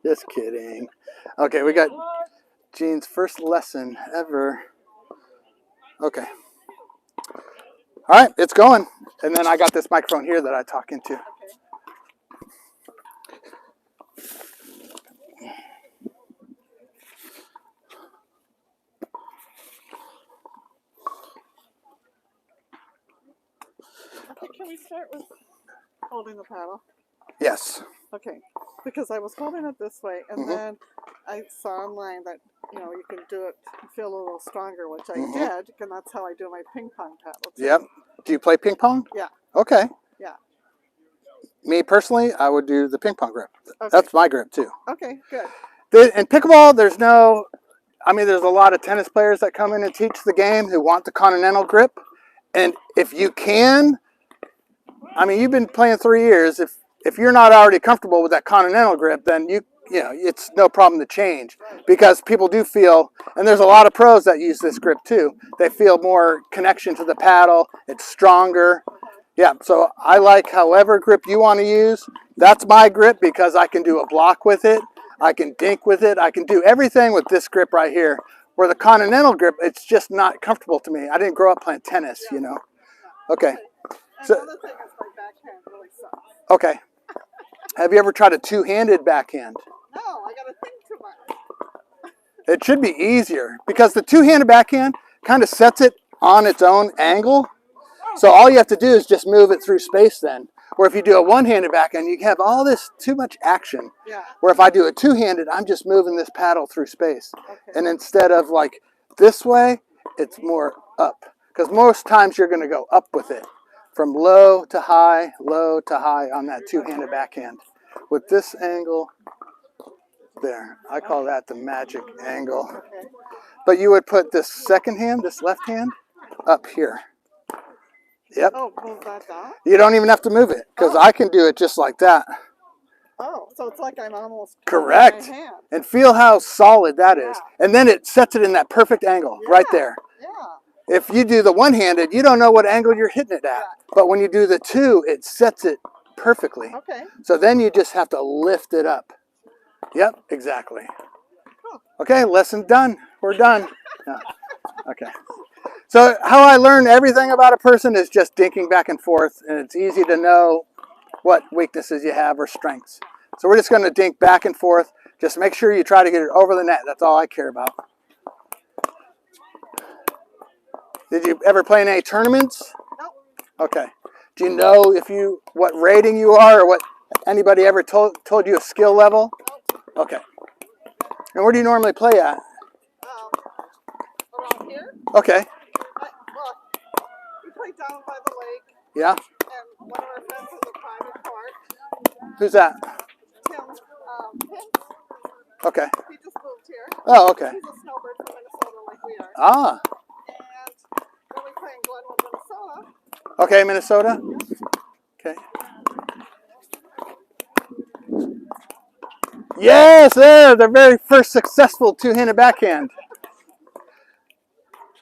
Just kidding. Okay, we got Jean's first lesson ever. Okay. All right, it's going. And then I got this microphone here that I talk into. Okay, can we start with holding the paddle? Yes. Okay, because I was holding it this way, and then I saw online that, you can do it, feel a little stronger, which I did, and that's how I do my ping pong paddle too. Yep. Do you play ping pong? Yeah. Okay. Yeah. Me personally, I would do the ping pong grip. Okay. That's my grip too. Okay, good. In pickleball, there's a lot of tennis players that come in and teach the game who want the continental grip. And if you can, you've been playing 3 years. If you're not already comfortable with that continental grip, then it's no problem to change, because people do feel, and there's a lot of pros that use this grip too. They feel more connection to the paddle. It's stronger. Yeah, so I like however grip you want to use. That's my grip because I can do a block with it. I can dink with it. I can do everything with this grip right here. Where the continental grip, it's just not comfortable to me. I didn't grow up playing tennis, Okay. So, another thing is my backhand really sucks. Okay. Have you ever tried a two-handed backhand? No, I got to think too much. It should be easier because the two-handed backhand kind of sets it on its own angle. So all you have to do is just move it through space then. Or if you do a one-handed backhand, you have all this too much action. Yeah. Where if I do a two-handed, I'm just moving this paddle through space. Okay. And instead of like this way, it's more up. Because most times you're going to go up with it. From low to high on that two-handed backhand. With this angle there. I call that the magic angle. Okay. But you would put this second hand, this left hand, up here. Yep. Oh, move that down? You don't even have to move it, because I can do it just like that. Oh, so it's like I'm almost correct. My hand. And feel how solid that is. And then it sets it in that perfect angle right there. Yeah. If you do the one-handed, you don't know what angle you're hitting it at. But when you do the two, it sets it perfectly. Okay. So then you just have to lift it up. Yep, exactly. Okay, lesson done. We're done. Yeah. Okay. So how I learn everything about a person is just dinking back and forth, and it's easy to know what weaknesses you have or strengths. So we're just going to dink back and forth. Just make sure you try to get it over the net. That's all I care about. Did you ever play in any tournaments? Nope. Okay. Do you know what rating you are, or what anybody ever told you a skill level? Nope. Okay. And where do you normally play at? Around here. Okay. We play down by the lake. Yeah. And one of our friends has a private court. Who's that? Tim. Okay. He just moved here. Oh, okay. He's a snowbird from Minnesota like we are. Ah. And then we play in Glenwood, Minnesota. Okay, Minnesota. Okay. Yes, there, the very first successful two-handed backhand.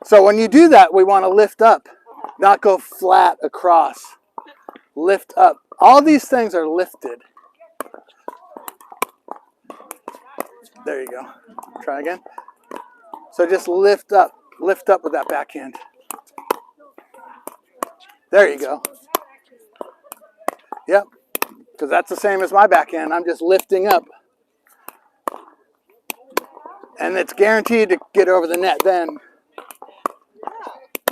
So when you do that, we want to lift up, not go flat across. Lift up. All these things are lifted. There you go. Try again. So just lift up with that backhand. There you go. Yep, because that's the same as my backhand. I'm just lifting up. And it's guaranteed to get over the net then.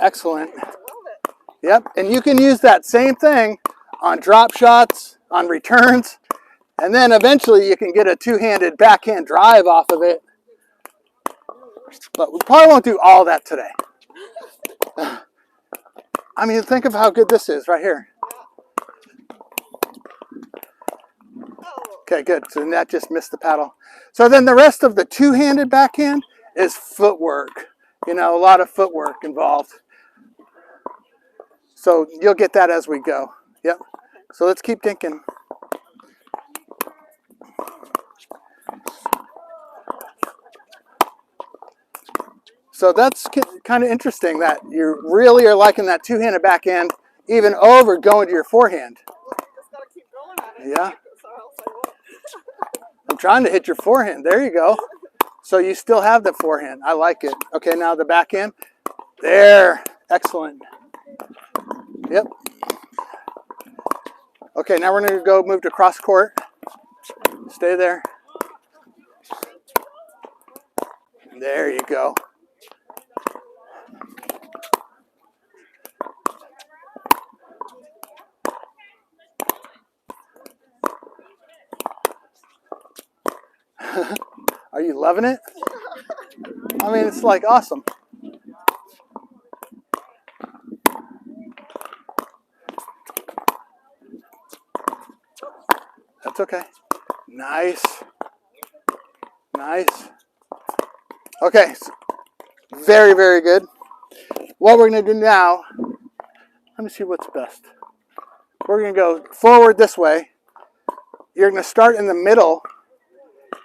Excellent. Yep, and you can use that same thing on drop shots, on returns, and then eventually you can get a two-handed backhand drive off of it. But we probably won't do all that today. I mean, think of how good this is right here. Okay, good. So that just missed the paddle. So then the rest of the two-handed backhand is footwork. A lot of footwork involved. So you'll get that as we go. Yep. So let's keep dinking. So that's kind of interesting that you really are liking that two-handed backhand even over going to your forehand. Just gotta keep going on it. Yeah. trying to hit your forehand. There you go. So you still have the forehand. I like it. Okay, now the backhand. There. Excellent. Yep. Okay, now we're going to go move to cross court. Stay there. There you go. Are you loving it? I mean, it's like awesome. That's okay. Nice. Nice. Okay. Very, very good. What we're going to do now, let me see what's best. We're going to go forward this way. You're going to start in the middle,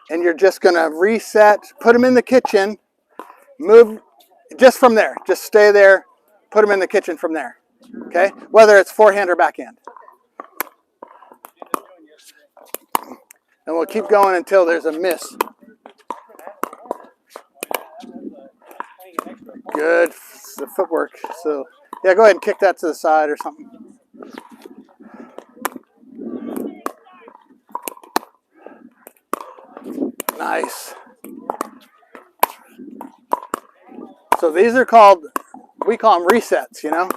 and you're just going to reset, put them in the kitchen, move just from there. Just stay there, put them in the kitchen from there. Okay? Whether it's forehand or backhand. And we'll keep going until there's a miss. Good. It's the footwork. So, yeah, go ahead and kick that to the side or something. Nice. So these are called, we call them resets, you know?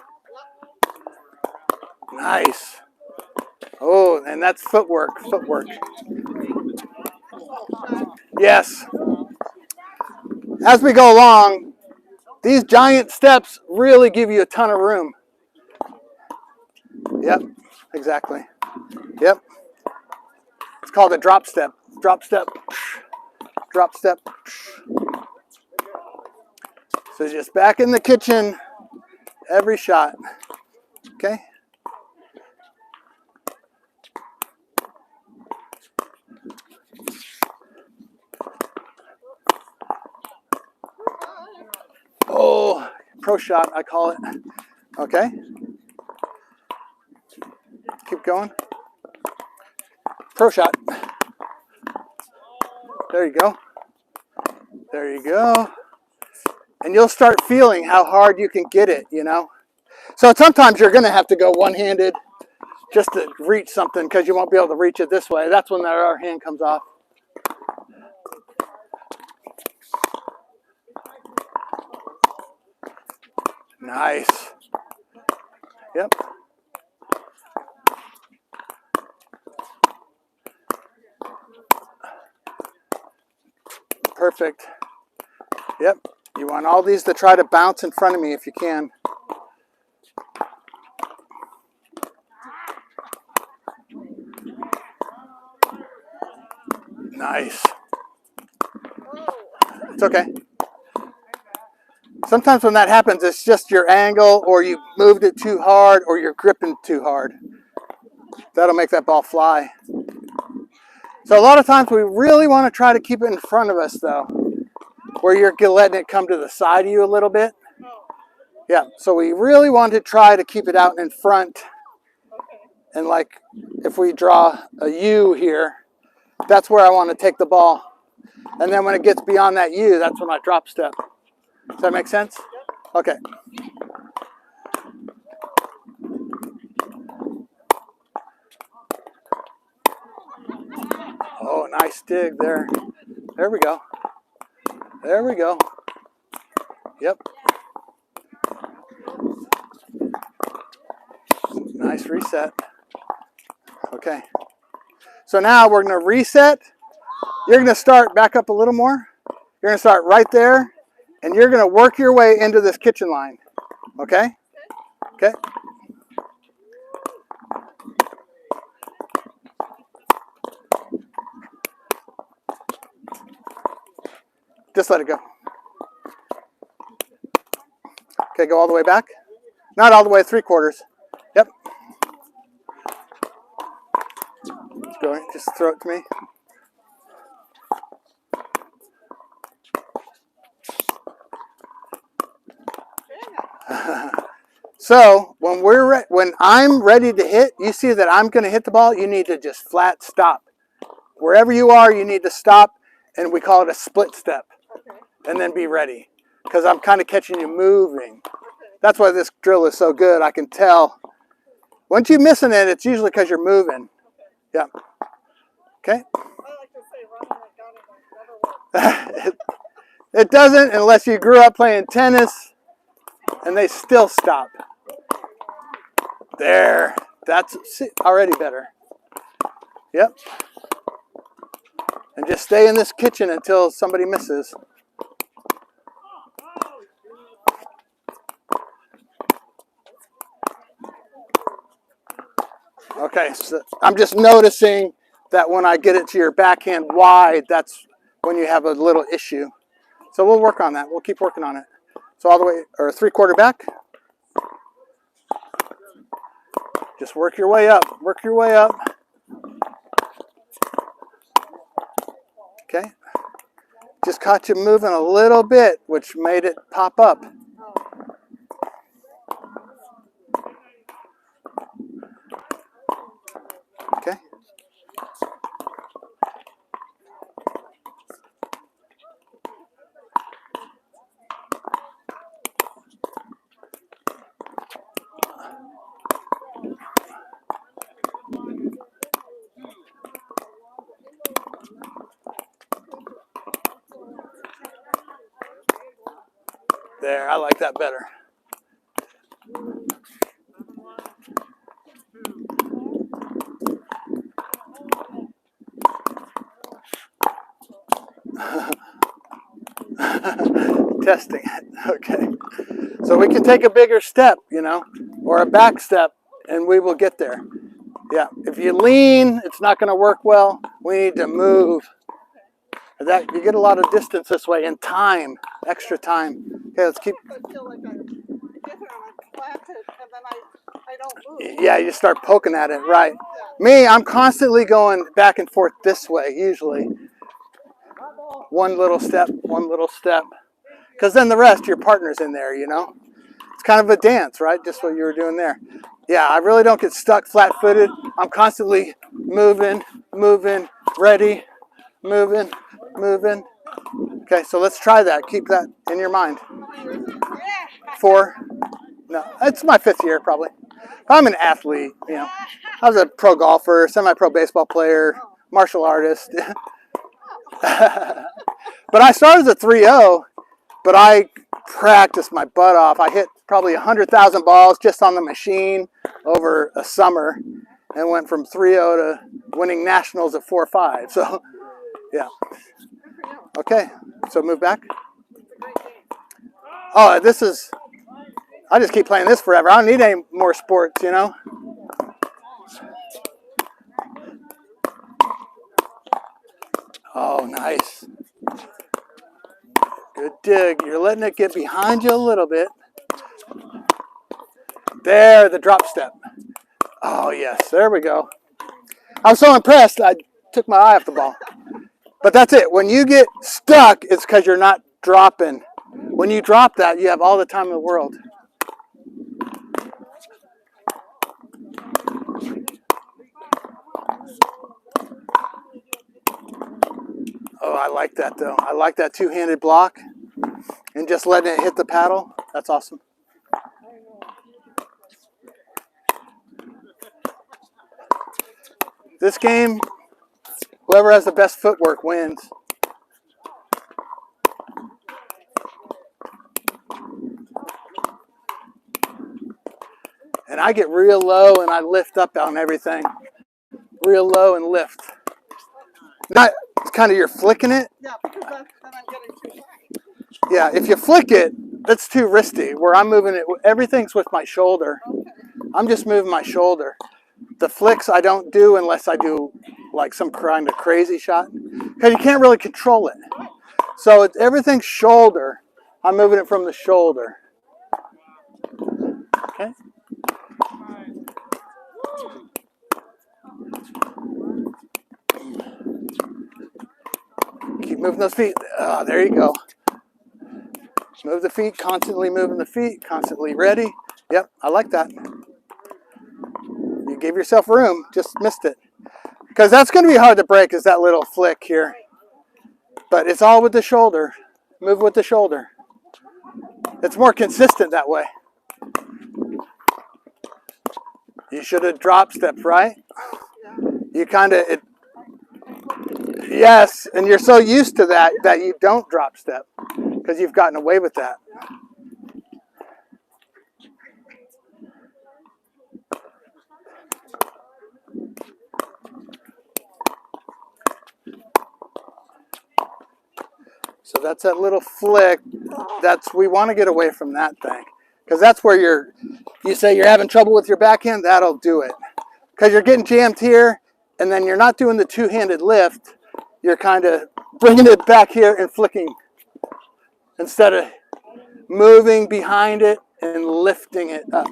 Nice. Oh, and that's footwork, footwork. Yes. As we go along, these giant steps really give you a ton of room. Yep, exactly. Yep. It's called a drop step. Drop step. Drop step. So just back in the kitchen every shot. Okay? Oh, pro shot, I call it. Okay. Keep going. Pro shot. There you go. There you go. And you'll start feeling how hard you can get it, you know. So sometimes you're going to have to go one-handed just to reach something because you won't be able to reach it this way. That's when our hand comes off. Nice. Yep. Perfect. Yep. You want all these to try to bounce in front of me if you can. Nice. It's okay. Sometimes when that happens, it's just your angle, or you moved it too hard, or you're gripping too hard. That'll make that ball fly. So a lot of times we really want to try to keep it in front of us, though, where you're letting it come to the side of you a little bit. Yeah, so we really want to try to keep it out in front. And like if we draw a U here, that's where I want to take the ball. And then when it gets beyond that U, that's when I drop step. Does that make sense? Okay. Oh, nice dig there. There we go. There we go. Yep. Nice reset. Okay. So now we're going to reset. You're going to start back up a little more. You're going to start right there, and you're going to work your way into this kitchen line. Okay? Okay. Just let it go. Okay, go all the way back. Not all the way, 3/4. Yep. Go, just throw it to me. So when I'm ready to hit, you see that I'm going to hit the ball, you need to just flat stop. wherever you are, you need to stop, and we call it a split step, Okay. and then be ready. Because I'm kind of catching you moving. Okay. That's why this drill is so good. I can tell. Once you're missing it, it's usually because you're moving. Yeah. Okay. I like to say running and gunning never works. It doesn't unless you grew up playing tennis, and they still stop. There. That's already better. Yep. And just stay in this kitchen until somebody misses. Okay, so I'm just noticing that when I get it to your backhand wide, that's when you have a little issue. So we'll work on that. We'll keep working on it. So all the way, or 3/4 back. Just work your way up. Work your way up. Okay. Just caught you moving a little bit, which made it pop up. Okay. There, I like that better. Testing it. Okay. So we can take a bigger step, you know, or a back step, and we will get there. Yeah. If you lean, it's not going to work well. We need to move. That you get a lot of distance this way and time, extra time. Okay, let's keep. I feel like I get it and I plant it and then I don't move. Yeah, you start poking at it, right? Me, I'm constantly going back and forth this way, usually. One little step, one little step. Because then the rest, your partner's in there, you know? It's kind of a dance, right? Just what you were doing there. Yeah, I really don't get stuck flat-footed. I'm constantly moving, moving, ready, moving, moving. Okay, so let's try that. Keep that in your mind. 4. No, it's my 5th year, probably. I'm an athlete, you know. I was a pro golfer, semi-pro baseball player, martial artist. But I started as a 3-0, but I practiced my butt off. I hit probably 100,000 balls just on the machine over a summer and went from 3-0 to winning nationals at 4-5. So, yeah. Okay, so move back. Oh, this is, I just keep playing this forever. I don't need any more sports, you know. Oh, nice. Good dig. You're letting it get behind you a little bit. There, the drop step. Oh, yes. There we go. I was so impressed, I took my eye off the ball. But that's it. When you get stuck, it's because you're not dropping. When you drop that, you have all the time in the world. Oh, I like that, though. I like that two-handed block and just letting it hit the paddle. That's awesome. This game, whoever has the best footwork wins. And I get real low and I lift up on everything. Real low and lift. Not kind of you're flicking it. Yeah, because then I'm getting too high. Yeah, if you flick it, that's too wristy. Where I'm moving it, everything's with my shoulder. Okay. I'm just moving my shoulder. The flicks I don't do unless I do like some kind of crazy shot. Because you can't really control it. So it's everything's shoulder. I'm moving it from the shoulder. Okay. Keep moving those feet. Oh, there you go. Move the feet, constantly moving the feet, constantly ready. Yep, I like that. You gave yourself room, just missed it. Because that's going to be hard to break is that little flick here. But it's all with the shoulder. Move with the shoulder. It's more consistent that way. You should have drop stepped, right? You kind of, yes, and you're so used to that that you don't drop step because you've gotten away with that. So that's that little flick. We want to get away from that thing because that's where you say you're having trouble with your backhand. That'll do it because you're getting jammed here, and then you're not doing the two-handed lift. You're kind of bringing it back here and flicking instead of moving behind it and lifting it up.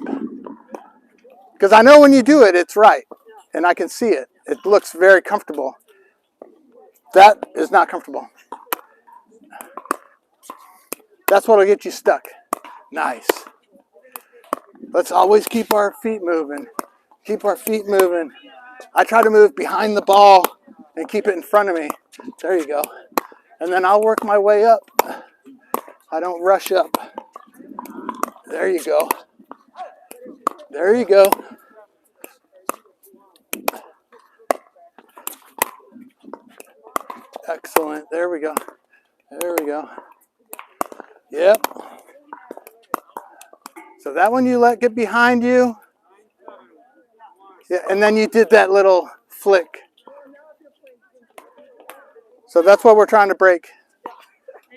Because I know when you do it, it's right, and I can see it. It looks very comfortable. That is not comfortable. That's what'll get you stuck. Nice. Let's always keep our feet moving. Keep our feet moving. I try to move behind the ball and keep it in front of me. There you go. And then I'll work my way up. I don't rush up. There you go. There you go. Excellent. There we go. There we go. Yep. So that one you let get behind you. Yeah, and then you did that little flick. So that's what we're trying to break.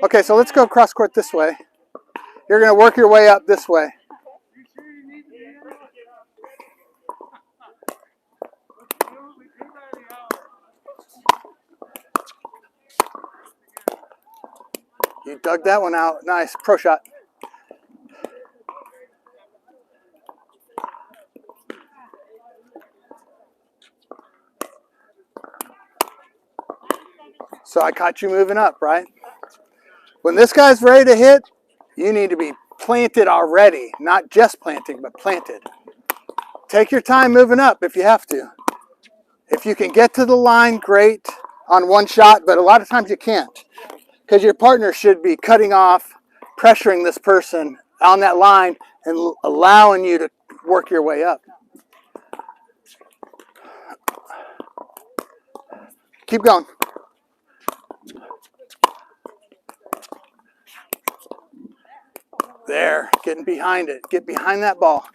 Okay, so let's go cross court this way. You're going to work your way up this way. You dug that one out. Nice. Pro shot. So I caught you moving up, right? When this guy's ready to hit, you need to be planted already. Not just planting, but planted. Take your time moving up if you have to. If you can get to the line, great on one shot, but a lot of times you can't. Because your partner should be cutting off, pressuring this person on that line and allowing you to work your way up. Keep going. There, getting behind it. Get behind that ball.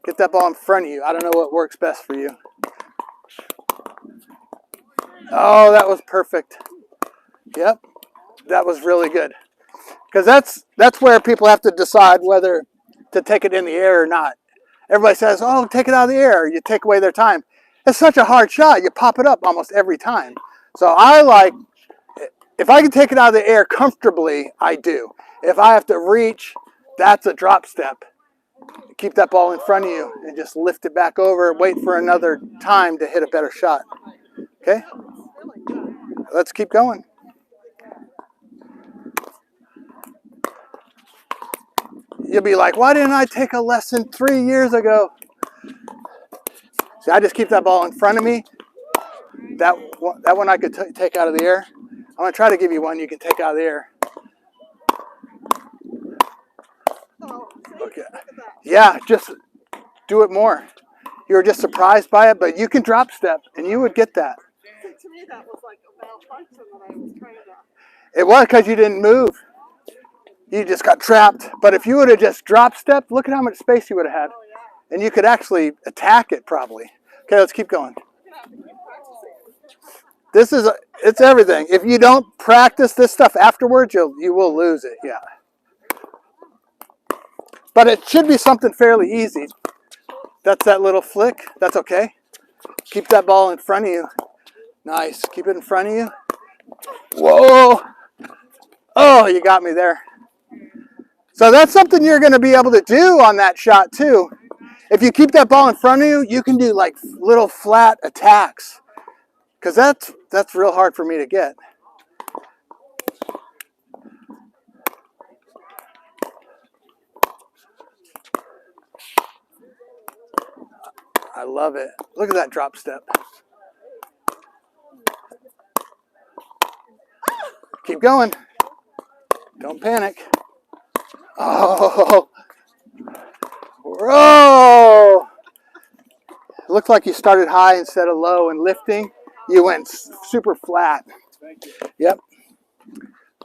Get that ball in front of you. I don't know what works best for you. Oh, that was perfect. Yep, that was really good. Because that's where people have to decide whether to take it in the air or not. Everybody says, oh, take it out of the air. You take away their time. It's such a hard shot. You pop it up almost every time. So I like, if I can take it out of the air comfortably, I do. If I have to reach, that's a drop step. Keep that ball in front of you and just lift it back over. Wait for another time to hit a better shot. Okay? Let's keep going. You'll be like, why didn't I take a lesson 3 years ago? See, I just keep that ball in front of me. That one I could take out of the air. I'm going to try to give you one you can take out of the air. Okay. Yeah, just do it more. You were just surprised by it, but you can drop step, and you would get that. To me, that was like a malfunction that I was trying to... It was because you didn't move. You just got trapped. But if you would have just drop stepped, look at how much space you would have had. Oh, yeah. And you could actually attack it probably. Okay, let's keep going. It's everything. If you don't practice this stuff afterwards, you will lose it, yeah. But it should be something fairly easy. That's that little flick. That's okay. Keep that ball in front of you. Nice. Keep it in front of you. Whoa. Oh, you got me there. So that's something you're going to be able to do on that shot too. If you keep that ball in front of you, you can do like little flat attacks. Because that's real hard for me to get. I love it. Look at that drop step. Keep going. Don't panic. Oh, whoa. It looked like you started high instead of low and lifting. You went super flat. Yep.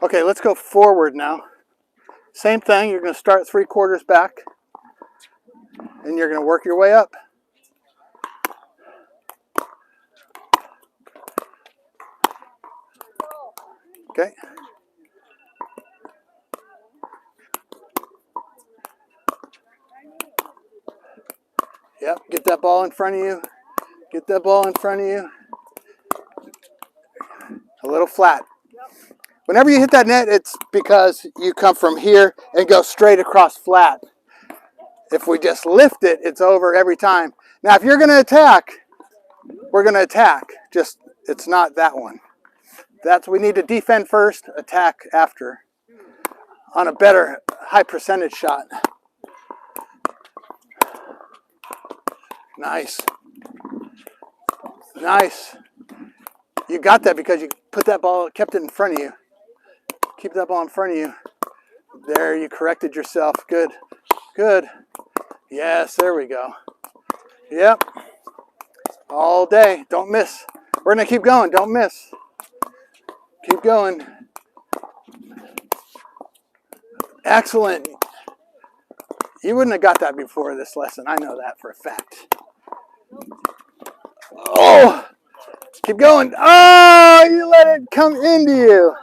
Okay, let's go forward now. Same thing. You're going to start 3/4 back. And you're going to work your way up. Okay. Yep, get that ball in front of you. Get that ball in front of you. A little flat. Whenever you hit that net, it's because you come from here and go straight across flat. If we just lift it, it's over every time. Now, if you're going to attack, we're going to attack. Just, it's not that one. We need to defend first, attack after. On a better high percentage shot. Nice. Nice. You got that because you put that ball, kept it in front of you. Keep that ball in front of you. There, you corrected yourself. Good. Good. Yes, there we go. Yep. All day. Don't miss. We're going to keep going. Don't miss. Keep going. Excellent. You wouldn't have got that before this lesson. I know that for a fact. Oh! Keep going. Oh, you let it come into you.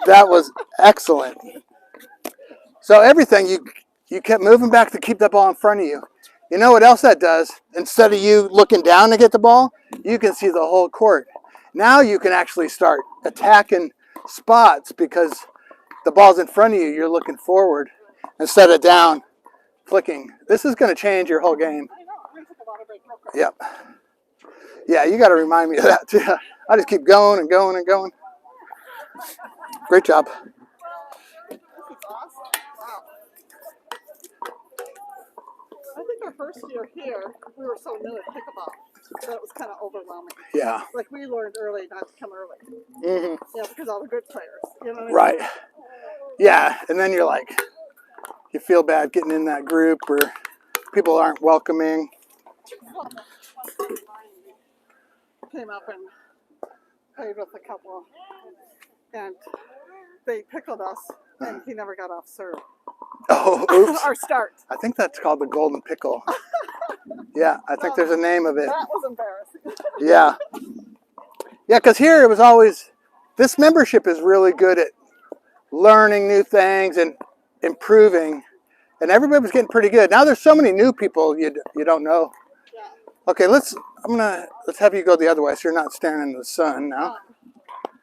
That was excellent. So everything, you kept moving back to keep that ball in front of you. You know what else that does? Instead of you looking down to get the ball, you can see the whole court. Now you can actually start attacking spots because the ball's in front of you. You're looking forward instead of down, flicking. This is going to change your whole game. Yep. Yeah, you got to remind me of that too. I just keep going and going and going. Great job. This is awesome. Wow. I think our first year here, we were so new at pickleball that it was kind of overwhelming. Yeah. Like we learned early not to come early. Mm-hmm. Yeah, because all the good players. You know what I mean? Right. Yeah, and then you're like, you feel bad getting in that group or people aren't welcoming. Came up and played with a couple, and they pickled us, and he never got off serve. Oh, oops. Our start. I think that's called the Golden Pickle. Yeah, I think there's a name of it. That was embarrassing. Yeah. Yeah, because here it was always, this membership is really good at learning new things and improving, and everybody was getting pretty good. Now there's so many new people you don't know. Yeah. Okay, let's have you go the other way so you're not staring into the sun now.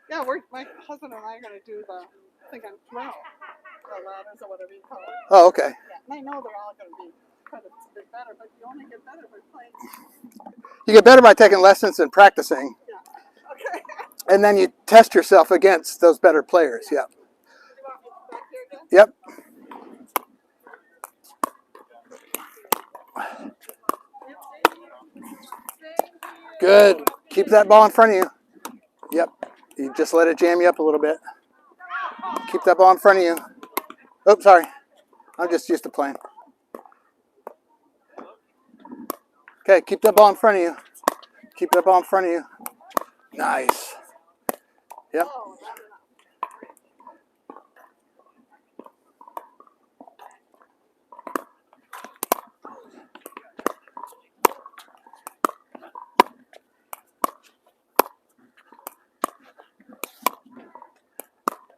Yeah, my husband and I are going to do the thing on tomorrow. The ladders or whatever you call it. Oh, okay. Yeah, and I know they're all going to be credits a bit better, but you only get better by playing. You get better by taking lessons and practicing. Yeah. Okay. And then you test yourself against those better players. Yeah. You want me back here again? Yep. Good. Keep that ball in front of you. Yep. You just let it jam you up a little bit. Keep that ball in front of you. Oh, sorry. I'm just used to playing. Okay, keep that ball in front of you. Keep that ball in front of you. Nice. Yep.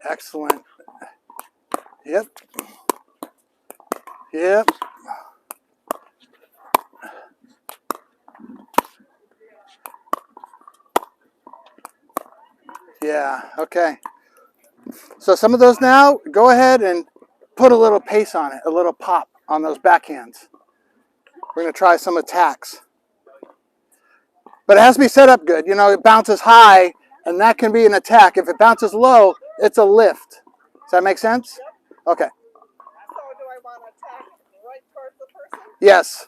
Excellent. Yep. Yep. Yeah, okay. So some of those now, go ahead and put a little pace on it, a little pop on those backhands. We're going to try some attacks. But it has to be set up good. You know, it bounces high, and that can be an attack. If it bounces low, it's a lift. Does that make sense? Okay. So do I want to attack right towards the person? Yes.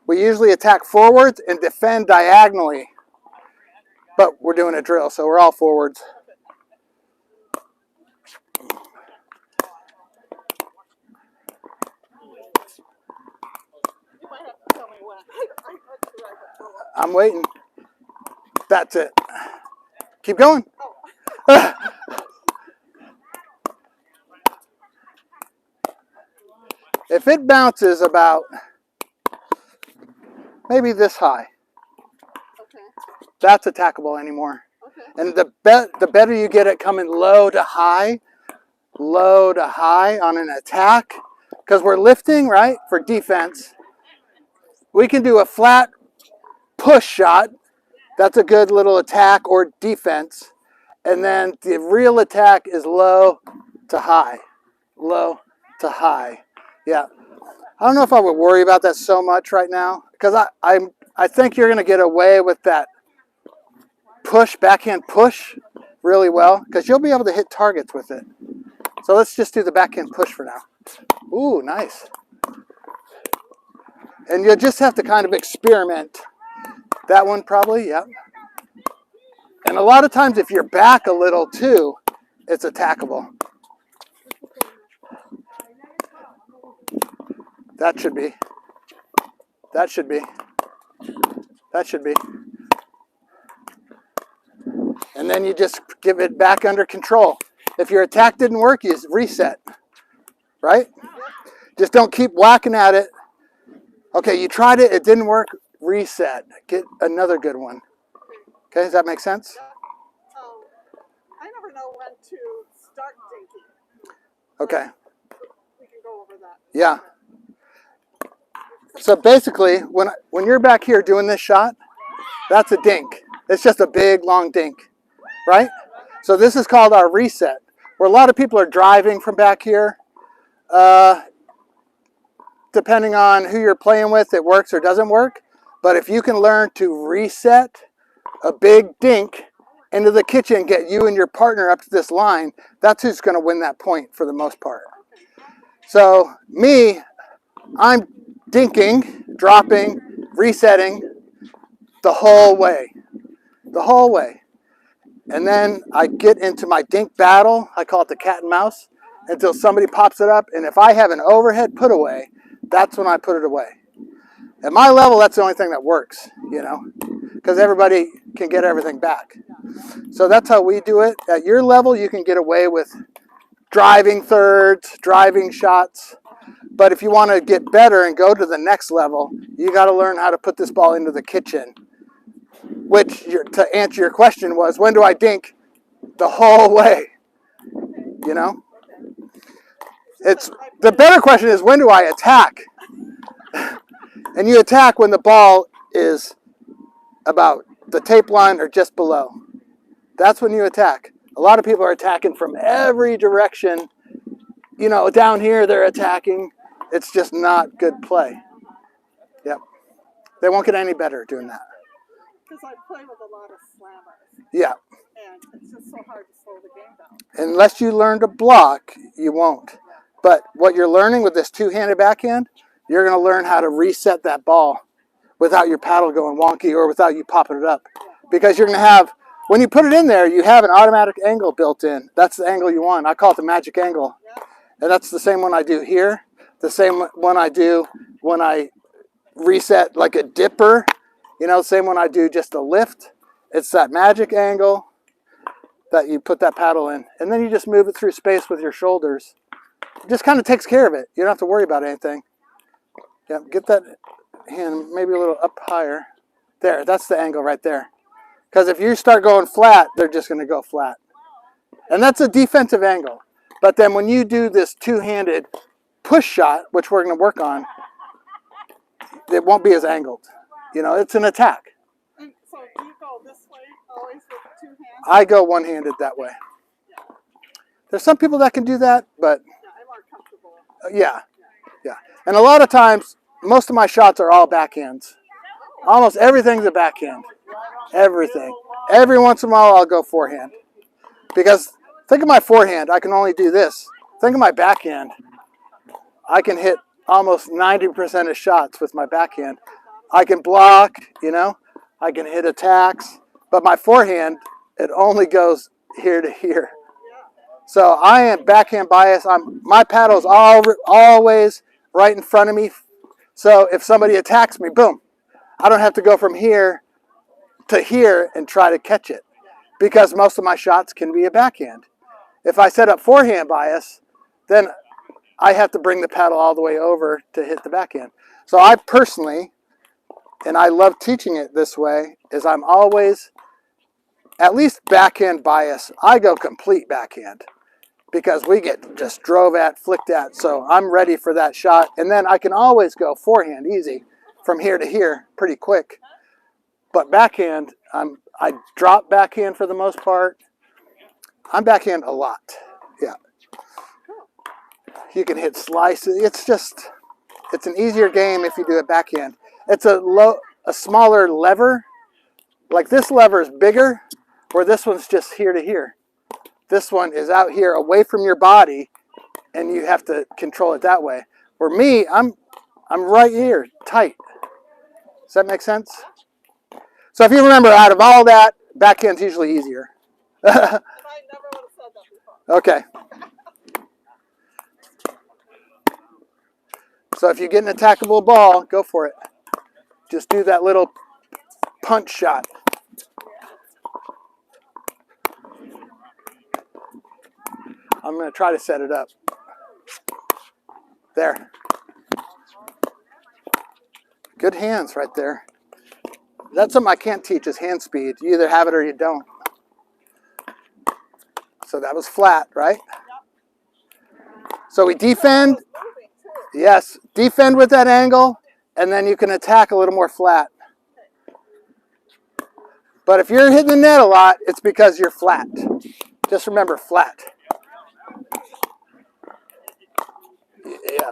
We usually attack forwards and defend diagonally. But we're doing a drill, so we're all forwards. You might have to tell me when. I'm waiting. That's it. Keep going. If it bounces about maybe this high, Okay. that's attackable anymore. Okay. And the better you get at coming low to high on an attack, because we're lifting, right, for defense. We can do a flat push shot. That's a good little attack or defense. And then the real attack is low to high. Low to high. Yeah. I don't know if I would worry about that so much right now, because I think you're going to get away with that push, backhand push really well, because you'll be able to hit targets with it. So let's just do the backhand push for now. Ooh, nice. And you'll just have to kind of experiment. That one probably, yep. And a lot of times if you're back a little too, it's attackable. That should be. That should be. That should be. And then you just give it back under control. If your attack didn't work, you reset. Right? Just don't keep whacking at it. Okay, you tried it, it didn't work, reset. Get another good one. Okay, does that make sense? I never know when to start dinking. Okay. We can go over that. Yeah. So basically, when you're back here doing this shot, that's a dink. It's just a big, long dink, right? So this is called our reset, where a lot of people are driving from back here. Depending on who you're playing with, it works or doesn't work. But if you can learn to reset a big dink into the kitchen, get you and your partner up to this line, that's who's going to win that point for the most part. So me, I'm dinking, dropping, resetting the whole way. The whole way. And then I get into my dink battle. I call it the cat and mouse, until somebody pops it up. And if I have an overhead put away, that's when I put it away. At my level, that's the only thing that works, you know, because everybody can get everything back. So that's how we do it. At your level, you can get away with driving thirds, driving shots. But if you want to get better and go to the next level, you got to learn how to put this ball into the kitchen. Which, to answer your question, was when do I dink? The whole way, you know? It's the better question is, when do I attack? And you attack when the ball is about the tape line or just below. That's when you attack. A lot of people are attacking from every direction. You know, down here they're attacking. It's just not good play. Yep. They won't get any better doing that. Because I play with a lot of slammers. Yeah. And it's just so hard to slow the game down. Unless you learn to block, you won't. But what you're learning with this two-handed backhand, you're going to learn how to reset that ball without your paddle going wonky or without you popping it up. Because you're going to have, when you put it in there, you have an automatic angle built in. That's the angle you want. I call it the magic angle. And that's the same one I do here. The same one I do when I reset like a dipper. You know, same one I do just a lift. It's that magic angle that you put that paddle in. And then you just move it through space with your shoulders. It just kind of takes care of it. You don't have to worry about anything. Yeah, get that hand maybe a little up higher. There, that's the angle right there. Because if you start going flat, they're just going to go flat. And that's a defensive angle. But then when you do this two-handed push shot, which we're going to work on, it won't be as angled. You know, it's an attack. And so do you go this way always with two hands? I go one-handed that way. There's some people that can do that, but Yeah, I'm more comfortable. yeah. And a lot of times, most of my shots are all backhands. Almost everything's a backhand. Everything. Every once in a while, I'll go forehand. Because think of my forehand, I can only do this. Think of my backhand. I can hit almost 90% of shots with my backhand. I can block, you know, I can hit attacks, but my forehand, it only goes here to here. So I am backhand bias. My paddle's always right in front of me. So if somebody attacks me, boom, I don't have to go from here to here and try to catch it, because most of my shots can be a backhand. If I set up forehand bias, then I have to bring the paddle all the way over to hit the backhand. So I personally, and I love teaching it this way, is I'm always at least backhand bias. I go complete backhand because we get just drove at, flicked at. So I'm ready for that shot. And then I can always go forehand easy from here to here pretty quick. But backhand, I drop backhand for the most part. I'm backhand a lot. Yeah. You can hit slices. It's an easier game if you do it backhand. It's a smaller lever. Like this lever is bigger, where this one's just here to here. This one is out here away from your body, and you have to control it that way. For me, I'm right here, tight. Does that make sense? So if you remember, out of all that, backhand's usually easier. I never would have said that before. Okay. So if you get an attackable ball, go for it. Just do that little punch shot. I'm going to try to set it up. There. Good hands right there. That's something I can't teach, is hand speed. You either have it or you don't. So that was flat, right? So we defend. Yes, defend with that angle, and then you can attack a little more flat. But if you're hitting the net a lot, it's because you're flat. Just remember, flat. Yeah.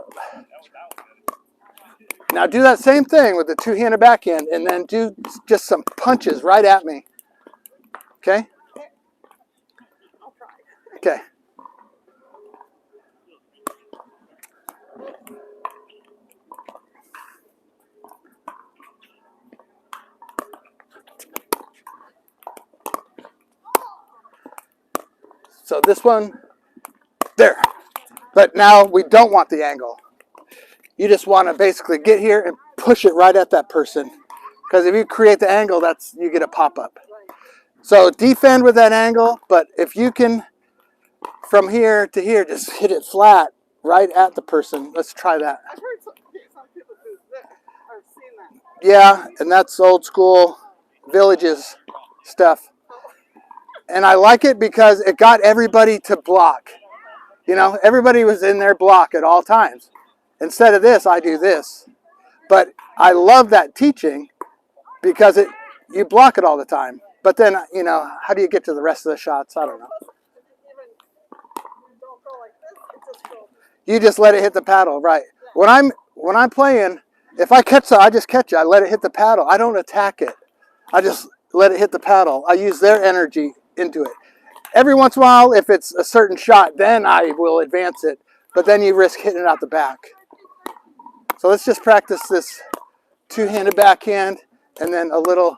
Now do that same thing with the two-handed backhand, and then do just some punches right at me. Okay? I'll try. Okay. So this one, there. But now we don't want the angle. You just want to basically get here and push it right at that person. Because if you create the angle, you get a pop-up. So defend with that angle, but if you can, from here to here, just hit it flat right at the person. Let's try that. I've heard some people do this. I've seen that. Yeah, and that's old school Villages stuff. And I like it because it got everybody to block. You know, everybody was in their block at all times. Instead of this, I do this. But I love that teaching because you block it all the time. But then, you know, how do you get to the rest of the shots? I don't know. Don't go like this, it just goes. You just let it hit the paddle, right? When I'm playing, if I catch it, I just catch it. I let it hit the paddle. I don't attack it. I just let it hit the paddle. I use their energy into it. Every once in a while, if it's a certain shot, then I will advance it. But then you risk hitting it out the back. So let's just practice this two-handed backhand, and then a little.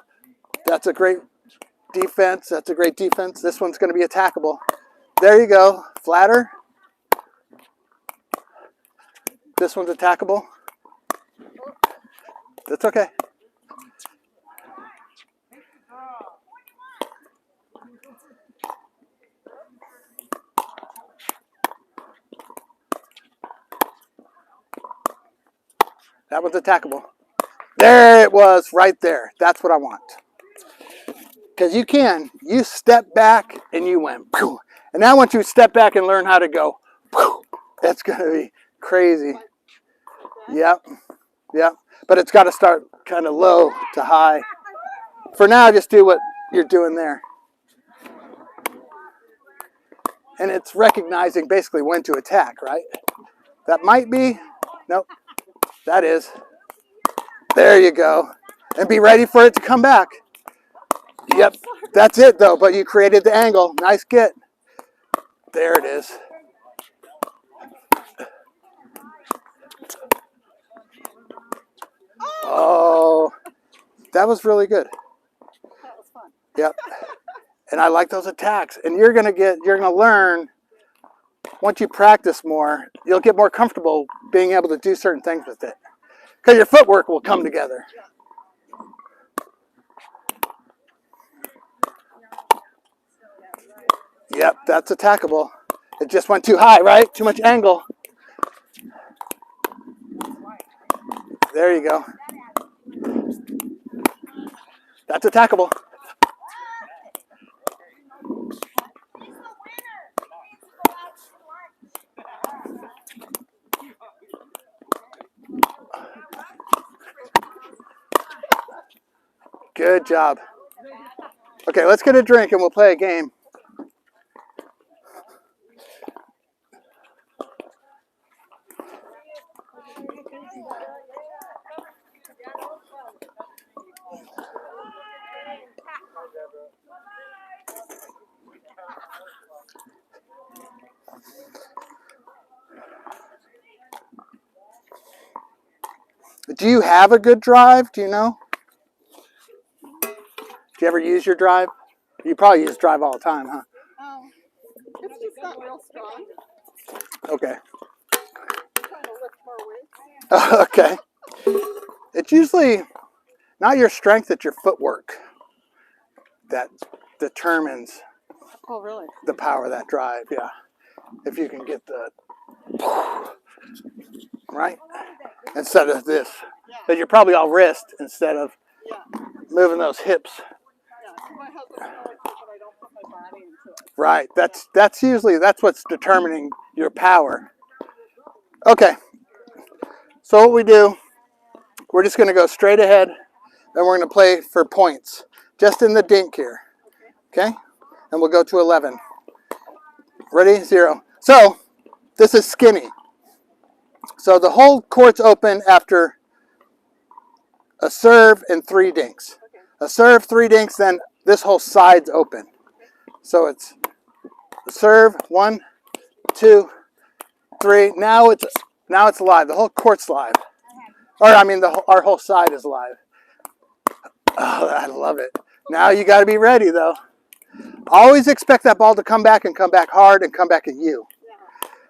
That's a great defense. That's a great defense. This one's going to be attackable. There you go. Flatter. This one's attackable. That's okay. That was attackable. There it was, right there. That's what I want. Because you step back and you went, phew. And now once you step back and learn how to go, phew, that's going to be crazy. Yep, yep. But it's got to start kind of low to high. For now, just do what you're doing there. And it's recognizing basically when to attack, right? That might be, nope, that is. There you go. And be ready for it to come back. Yep, that's it though, but you created the angle. Nice get. There it is. Oh, that was really good. That was fun. Yep. And I like those attacks. And you're gonna learn, once you practice more, you'll get more comfortable being able to do certain things with it. Because your footwork will come together. Yep, that's attackable. It just went too high, right? Too much angle. There you go. That's attackable. Good job. Okay, let's get a drink and we'll play a game. Do you have a good drive? Do you know? Do you ever use your drive? You probably use drive all the time, huh? It's just not real strong. Okay. I'm trying to lift more weights. Okay. It's usually not your strength, it's your footwork that determines Oh, really? the power of that drive. Yeah. If you can get the right instead of this, because you're probably all wrist instead of moving those hips. Yeah. So my husband always says that I don't put my body into it. Right. That's usually what's determining your power. Okay. So what we do, we're just going to go straight ahead, and we're going to play for points, just in the dink here. Okay. And we'll go to 11. Ready? 0. So this is skinny. So the whole court's open after a serve and 3 dinks. A serve, 3 dinks, then this whole side's open. So it's serve, 1, 2, 3. Now it's live. The whole court's live. Or I mean, our whole side is live. Oh, I love it. Now you got to be ready though. Always expect that ball to come back and come back hard and come back at you.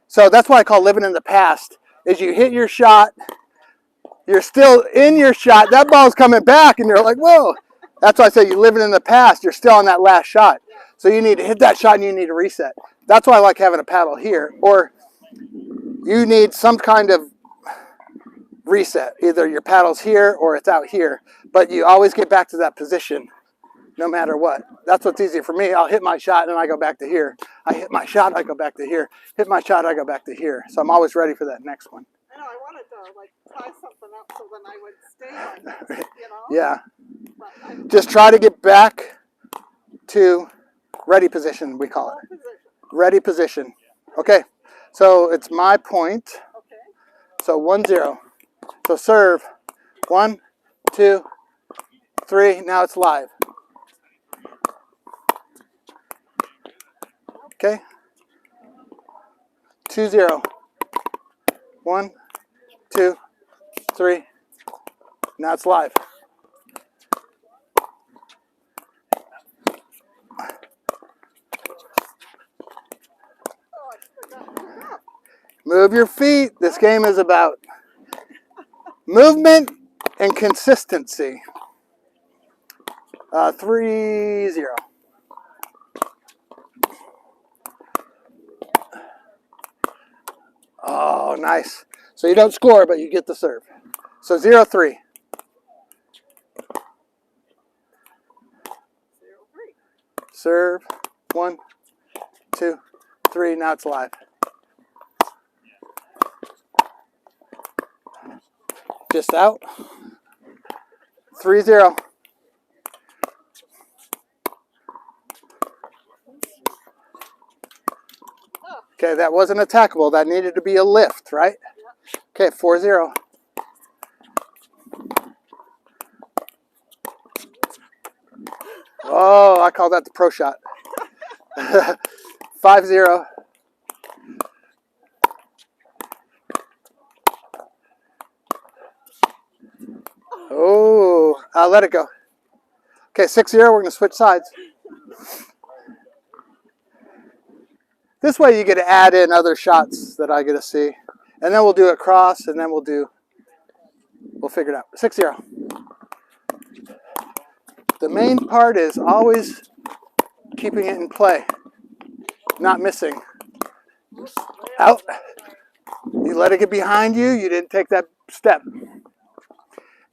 So that's why I call living in the past. Is you hit your shot, you're still in your shot, that ball's coming back, and you're like, whoa. That's why I say you're living in the past. You're still on that last shot. So you need to hit that shot and you need to reset. That's why I like having a paddle here. Or you need some kind of reset. Either your paddle's here or it's out here. But you always get back to that position no matter what. That's what's easy for me. I'll hit my shot and I go back to here. I hit my shot, I go back to here. Hit my shot, I go back to here. So I'm always ready for that next one. I know, I wanted to like tie something up so then I would stay like this, you know? Yeah. But Just try to get back to ready position, we call it. Ready position. Okay. So it's my point. Okay. So 1-0. So serve. 1, 2, 3. Now it's live. Okay. 2-0. 1, 2, 3. Now it's live. Move your feet. This game is about movement and consistency. 3-0. Oh, nice. So you don't score, but you get the serve. So 0-3. 0-3. Serve. 1, 2, 3. Now it's live. Just out. 3-0. Okay, that wasn't attackable. That needed to be a lift, right? Okay, 4-0. Oh, I call that the pro shot. 5-0. Oh, let it go. Okay, 6-0, we're going to switch sides. This way you get to add in other shots that I get to see. And then we'll do it cross, and then we'll figure it out. 6-0. The main part is always keeping it in play, not missing. Out. You let it get behind you, you didn't take that step.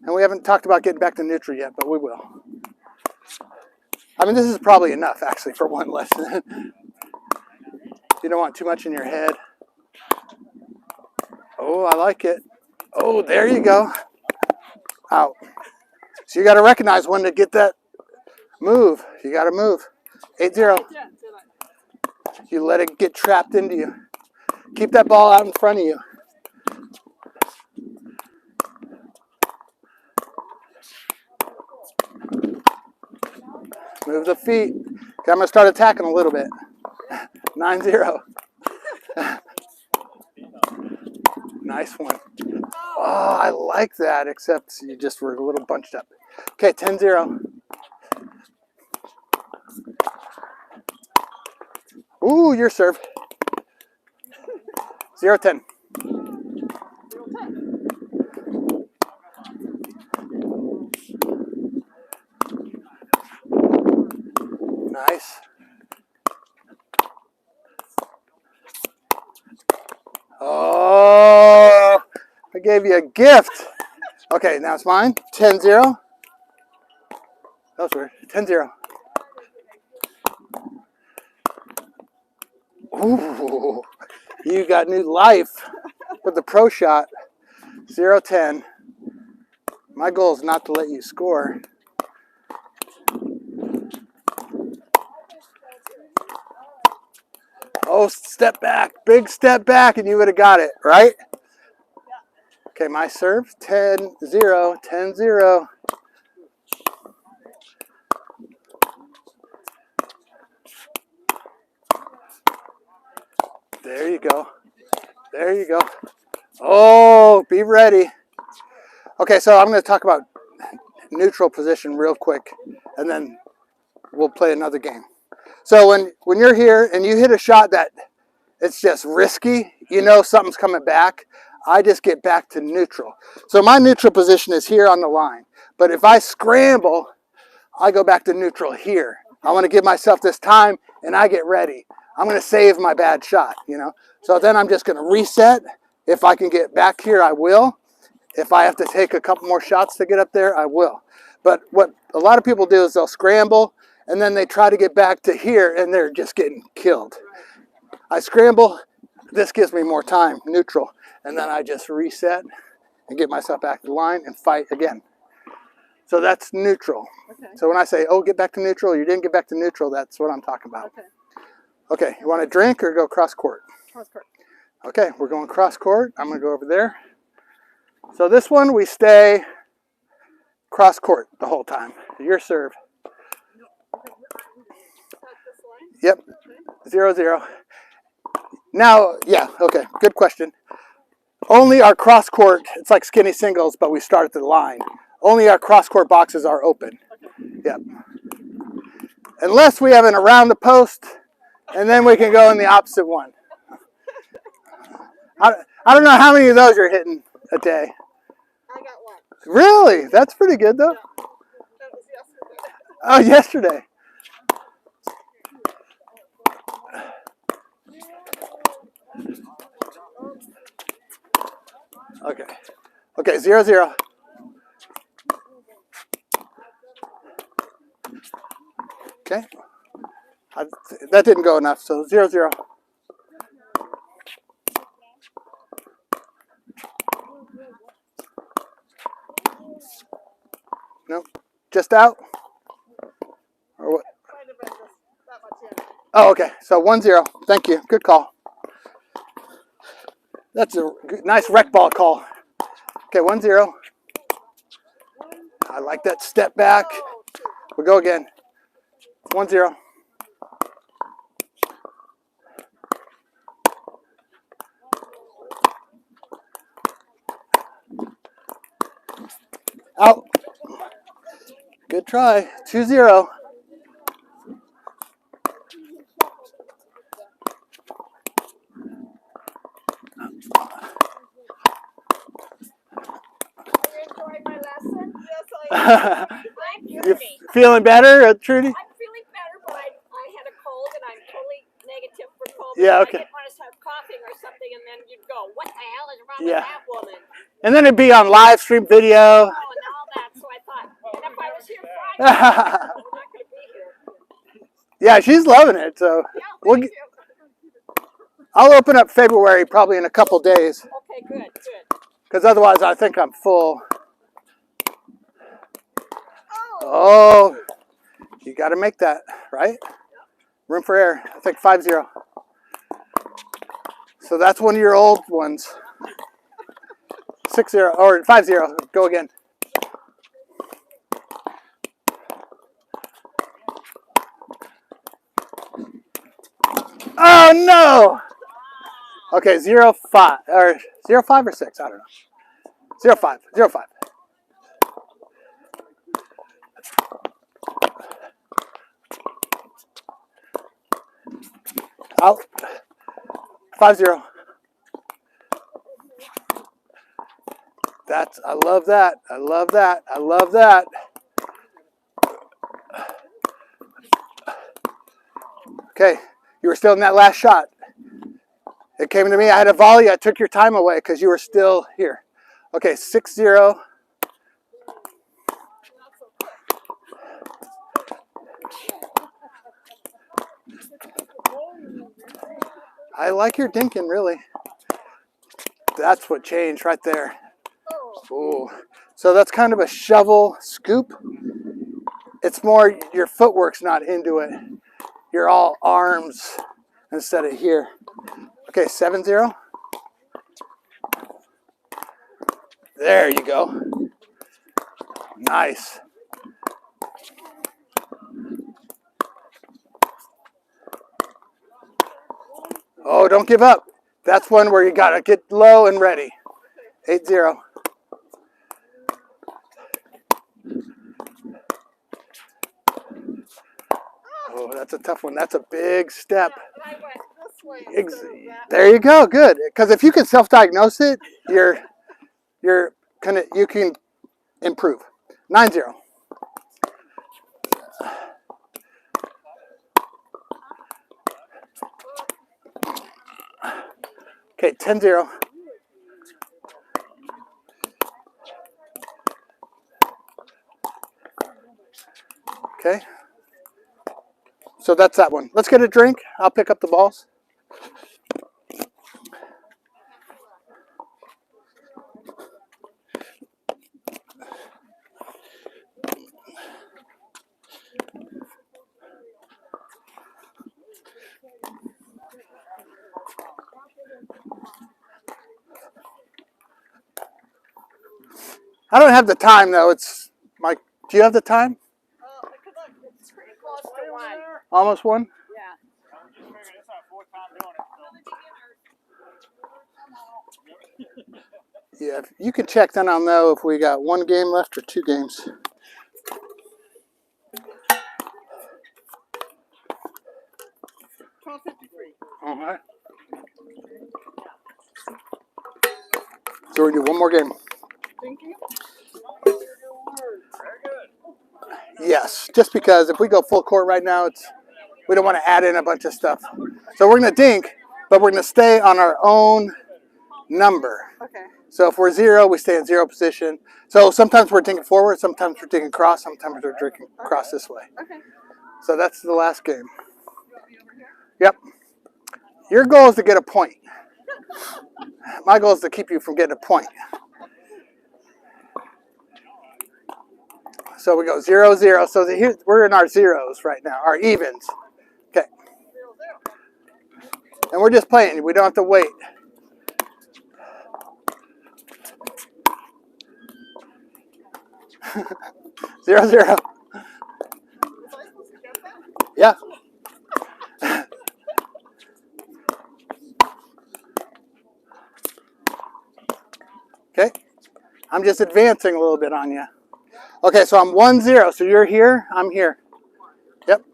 And we haven't talked about getting back to neutral yet, but we will. I mean, this is probably enough, actually, for one lesson. You don't want too much in your head. Oh, I like it. Oh, there you go. Out. So you got to recognize when to get that move. You got to move. 8-0. You let it get trapped into you. Keep that ball out in front of you. Move the feet. Okay, I'm going to start attacking a little bit. 9-0. Nice one. Oh, I like that, except you just were a little bunched up. Okay, 10-0. Ooh, your serve. 0-10. Nice. Oh, I gave you a gift. Okay, now it's mine. 10-0. That was weird. 10-0. Ooh, you got new life with the pro shot. 0-10. My goal is not to let you score. Oh, step back. Big step back, and you would have got it, right? Okay, my serve. 10-0. 10-0. There you go. There you go. Oh, be ready. Okay, so I'm going to talk about neutral position real quick, and then we'll play another game. So when you're here and you hit a shot that it's just risky, you know something's coming back, I just get back to neutral. So my neutral position is here on the line. But if I scramble, I go back to neutral here. I want to give myself this time, and I get ready. I'm going to save my bad shot, you know. So then I'm just going to reset. If I can get back here, I will. If I have to take a couple more shots to get up there, I will. But what a lot of people do is they'll scramble, and then they try to get back to here, and they're just getting killed. I scramble. This gives me more time, neutral. And then I just reset and get myself back to the line and fight again. So that's neutral. Okay. So when I say, oh, get back to neutral, you didn't get back to neutral, that's what I'm talking about. Okay. Okay, you want to drink or go cross court? Cross court. Okay, we're going cross court. I'm going to go over there. So this one, we stay cross court the whole time. Your serve. Yep, 0-0. Now, yeah, okay, good question. Only our cross court, it's like skinny singles, but we start at the line. Only our cross court boxes are open. Yep. Unless we have an around the post, and then we can go in the opposite one. I don't know how many of those you're hitting a day. I got one. Really? That's pretty good, though. Yeah. That was yesterday. Oh, yesterday. Okay. Okay, 0-0. Okay. That didn't go enough, so 0-0. Nope. Just out? Or what? Oh, okay. So 1-0. Thank you. Good call. That's a nice rec ball call. Okay, 1-0. I like that step back. We'll go again. 1-0. Out. Good try. 2-0. You feeling better, Trudy? I'm feeling better, but I had a cold and I'm totally negative for COVID. Yeah, okay. I didn't want to start coughing or something, and then you'd go, "What the hell is wrong with that woman?" And then it'd be on live stream video. Oh, and all that. So I thought, and if I was here Friday, we're not going to be here. Yeah, she's loving it. So Yeah, I'll open up February probably in a couple days. Okay, good. Because otherwise I think I'm full. Oh, you got to make that, right? Room for air. I think 5-0. So that's one of your old ones. 6-0 or 5-0. Go again. Oh no! Okay, 0-5 or 0-5 or 6. I don't know. 0-5. 0-5. Out. 5-0. I love that. I love that. I love that. Okay, you were still in that last shot. It came to me. I had a volley. I took your time away because you were still here. Okay, 6-0. I like your dinking, really. That's what changed right there. Ooh. So that's kind of a shovel scoop. It's more your footwork's not into it. You're all arms instead of here. Okay, 7-0. There you go. Nice. Oh, don't give up. That's one where you got to get low and ready. 8-0. Oh, that's a tough one. That's a big step. There you go. Good. Because if you can self-diagnose it, you can improve. 9-0. Okay, 10-0. Okay. So that's that one. Let's get a drink. I'll pick up the balls. I don't have the time though. It's my. Do you have the time? It's pretty close to 1. Almost 1. Yeah. Yeah. If you can check, then I'll know if we got 1 game left or 2 games. All right. So we do 1 more game. Yes, just because if we go full court right now, we don't want to add in a bunch of stuff. So we're going to dink, but we're going to stay on our own number. Okay. So if we're 0, we stay in 0 position. So sometimes we're dinking forward, sometimes we're dinking cross, sometimes we're drinking cross this way. Okay. So that's the last game. Yep. Your goal is to get a point. My goal is to keep you from getting a point. So we go 0-0. So here we're in our zeros right now, our evens. Okay. And we're just playing. We don't have to wait. 0-0. Yeah. Okay. I'm just advancing a little bit on you. Okay, so I'm 1-0. So you're here, I'm here. Yep.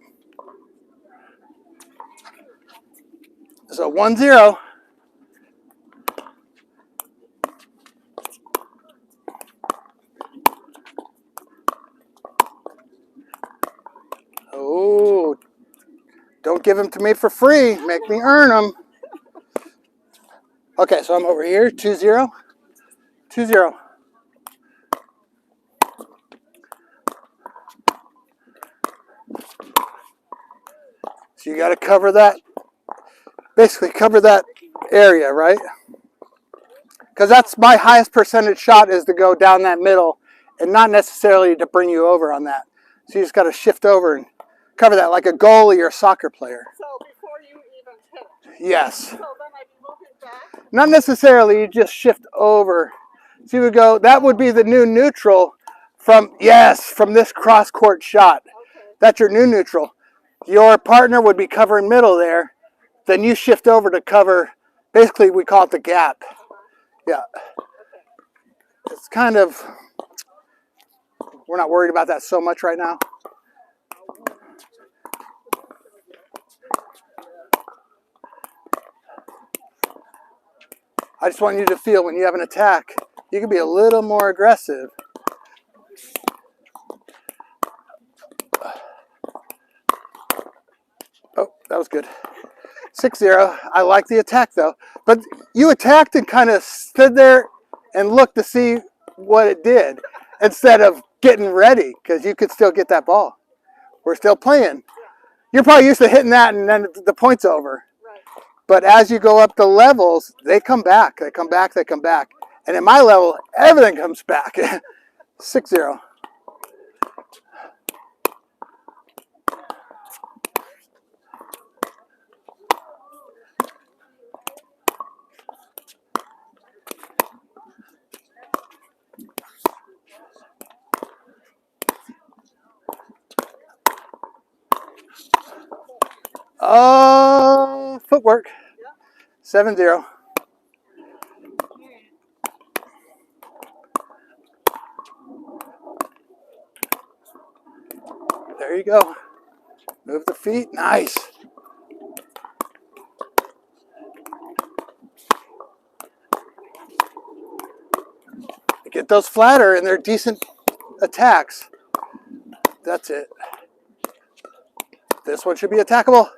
So 1-0. Oh, don't give them to me for free. Make me earn them. Okay, so I'm over here, 2-0. 2-0. So you got to cover that, basically cover that area, right? Because that's my highest percentage shot, is to go down that middle and not necessarily to bring you over on that. So you just got to shift over and cover that like a goalie or a soccer player. So before you even hit it. Yes. So then I'd be moving back. Not necessarily, you just shift over. So you would go, that would be the new neutral from this cross-court shot. Okay. That's your new neutral. Your partner would be covering middle there. Then you shift over to cover, basically we call it the gap. Yeah. It's kind of, we're not worried about that so much right now. I just want you to feel when you have an attack, you can be a little more aggressive. Oh, that was good. 6-0. I like the attack though. But you attacked and kind of stood there and looked to see what it did instead of getting ready, because you could still get that ball. We're still playing. You're probably used to hitting that and then the point's over. Right. But as you go up the levels, they come back. They come back. They come back. And at my level, everything comes back. 6-0. Oh, footwork. 7-0. There you go. Move the feet. Nice. Get those flatter and they're decent attacks. That's it. This one should be attackable.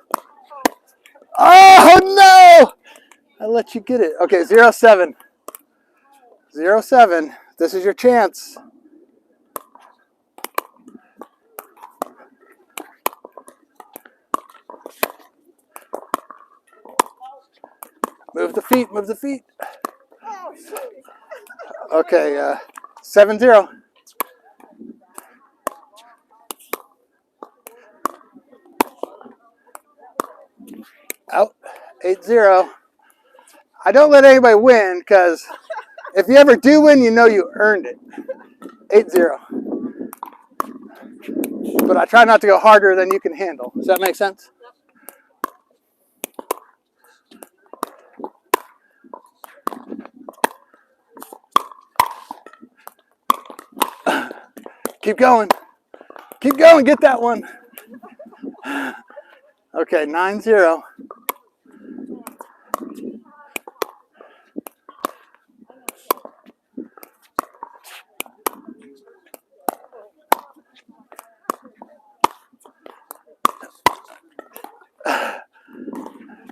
Oh, no! I let you get it. Okay, 0-7. 0-7. This is your chance. Move the feet. Move the feet. Oh, shoot. Okay, 7-0. Out. 8-0. I don't let anybody win, because if you ever do win, you know you earned it. 8-0. But I try not to go harder than you can handle. Does that make sense? Keep going. Keep going. Get that one. Okay, 9-0.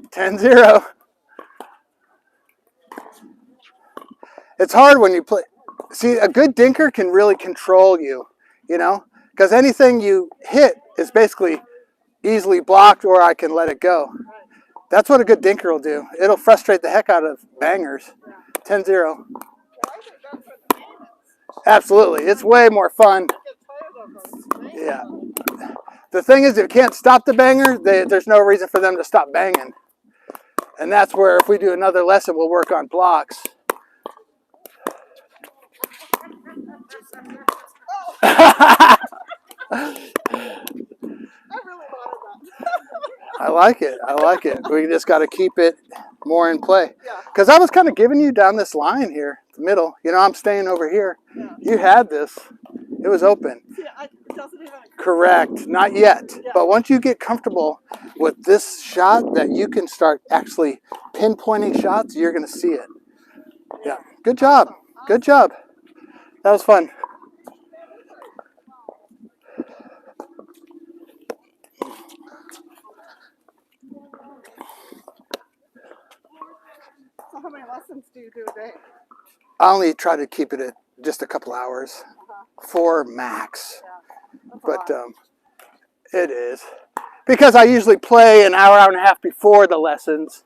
Ten zero. It's hard when you play. See, a good dinker can really control you, you know, because anything you hit is basically easily blocked, or I can let it go. That's what a good dinker will do. It'll frustrate the heck out of bangers. 10-0. Absolutely. It's way more fun. Yeah. The thing is, if you can't stop the banger, there's no reason for them to stop banging. And that's where, if we do another lesson, we'll work on blocks. I like it. I like it. We just got to keep it more in play. Because I was kind of giving you down this line here, the middle. You know, I'm staying over here. You had this. It was open. See, it doesn't even. Correct. Not yet. Yeah. But once you get comfortable with this shot, that you can start actually pinpointing shots, you're going to see it. Yeah. Good job. Good job. That was fun. So how many lessons do you do a day? I only try to keep it at just a couple hours. 4 max. That's a But lot. it is. Because I usually play an hour, hour and a half before the lessons.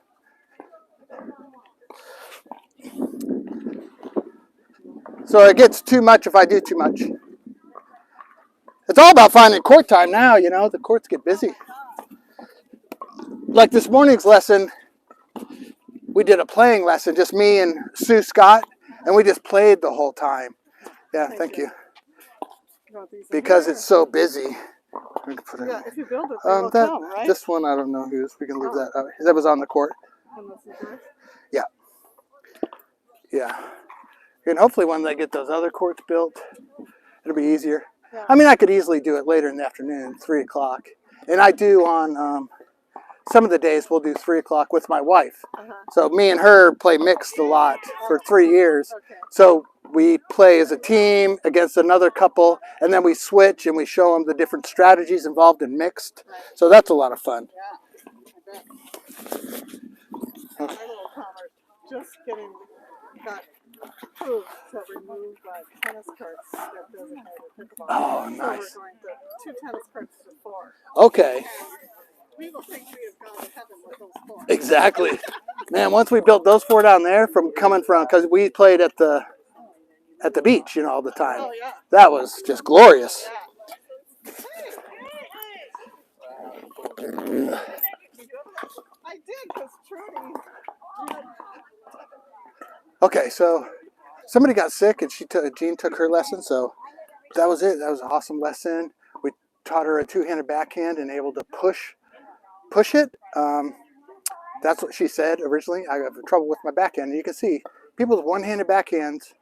So it gets too much if I do too much. It's all about finding court time now, you know. The courts get busy. Like this morning's lesson, we did a playing lesson, just me and Sue Scott, and we just played the whole time. Yeah, thank you. You want these in Because here? it's so busy. We can put it. Yeah, if you build it, they will come, right? This one, I don't know whose. We can leave that out. That was on the court. And this is yours? Yeah. Yeah. And hopefully when they get those other courts built, it'll be easier. Yeah. I mean, I could easily do it later in the afternoon, 3 o'clock. And I do on some of the days, we'll do 3 o'clock with my wife. So me and her play mixed a lot for 3 years. Okay. So we play as a team against another couple, and then we switch and we show them the different strategies involved in mixed. So that's a lot of fun. Yeah, I bet. My little Palmer just got approved to remove tennis courts that designated pickleball. Oh, So nice. we're going to 2 tennis courts to 4. Okay. We will think we have gone to heaven with those 4. Exactly. Man, once we built those 4 down there because we played at the beach, you know, all the time. Oh, yeah. That was just glorious. I did, because Trudy. Okay, so somebody got sick and Jean took her lesson, so that was it. That was an awesome lesson. We taught her a 2-handed backhand and able to push it. That's what she said originally. I have trouble with my backhand. And you can see people with one-handed backhands,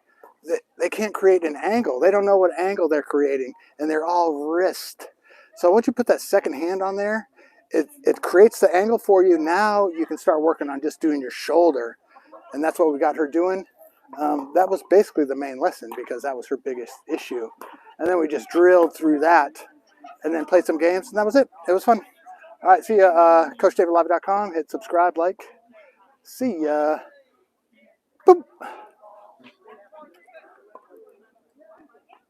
they can't create an angle. They don't know what angle they're creating, and they're all wrist. So once you put that second hand on there, it creates the angle for you. Now you can start working on just doing your shoulder, and that's what we got her doing. That was basically the main lesson because that was her biggest issue. And then we just drilled through that and then played some games, and that was it. It was fun. All right, see ya. CoachDavidLive.com. Hit subscribe, like. See ya. Boom.